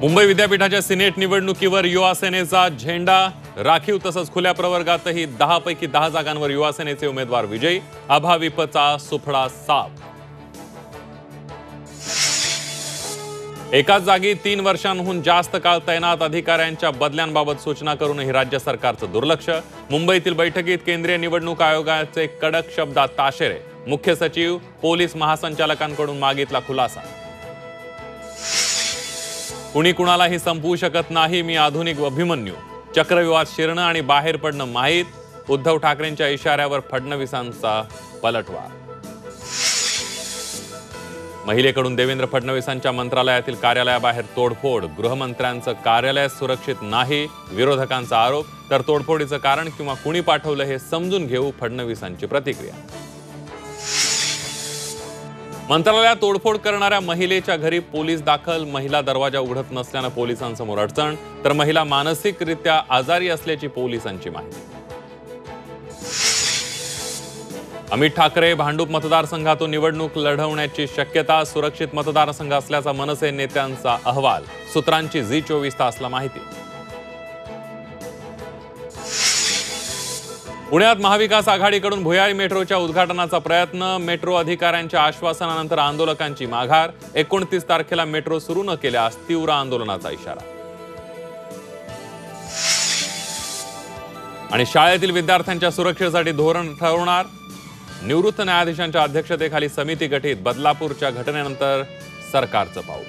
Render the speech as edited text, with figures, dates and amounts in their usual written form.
मुंबई विद्यापीठाच्या सिनेट निवडणुकीवर युवा सेनेचा झेंडा राखीव तसंच खुल्या प्रवर्गातही 10 पैकी 10 जागांवर युवा सेनेचे उमेदवार विजयी। अभाविपचा सुफळा साफ। एकाच जागी 3 वर्षांहून जास्त काळ तैनात अधिकाऱ्यांच्या बदल्यांबाबत सूचना करूनही राज्य सरकारचं दुर्लक्ष। मुंबईतील बैठकीत केंद्रीय निवडणूक आयोगाचे कडक शब्दात ताशेरे। मुख्य सचिव पोलीस महासंचालकांकडून मागितला खुलासा। कुणी कुणालाही संपवू शकत नाही, मी आधुनिक अभिमन्यू। चक्रव्यूहात शिरणं आणि बाहेर पडणं माहीत। उद्धव ठाकरेंच्या इशाऱ्यावर फडणवीसांचा पलटवार। महिलेकडून देवेंद्र फडणवीसांच्या मंत्रालयातील कार्यालयाबाहेर तोडफोड। गृहमंत्र्यांचं कार्यालय सुरक्षित नाही, विरोधकांचा आरोप। तर तोडफोडीचं कारण किंवा कुणी पाठवलं हे समजून घेऊ, फडणवीसांची प्रतिक्रिया। मंत्रालयात तोडफोड करणाऱ्या महिलेच्या घरी पोलीस दाखल। महिला दरवाजा उघडत नसल्यानं पोलिसांसमोर अडचण। तर महिला मानसिकरित्या आजारी असल्याची पोलिसांची माहिती। अमित ठाकरे भांडूप मतदारसंघातून निवडणूक लढवण्याची शक्यता। सुरक्षित मतदारसंघ असल्याचा मनसे नेत्यांचा अहवाल। सूत्रांची झी24 तासला माहिती। पुण्यात महाविकास आघाडीकडून भुयारी मेट्रोच्या उद्घाटनाचा प्रयत्न। मेट्रो अधिकाऱ्यांच्या आश्वासनानंतर आंदोलकांची माघार। 29 तारखेला मेट्रो सुरू न केल्यास तीव्र आंदोलनाचा इशारा। आणि शाळेतील विद्यार्थ्यांच्या सुरक्षेसाठी धोरण ठरवणार। निवृत्त न्यायाधीशांच्या अध्यक्षतेखाली समिती गठीत। बदलापूरच्या घटनेनंतर सरकारचं पाऊल।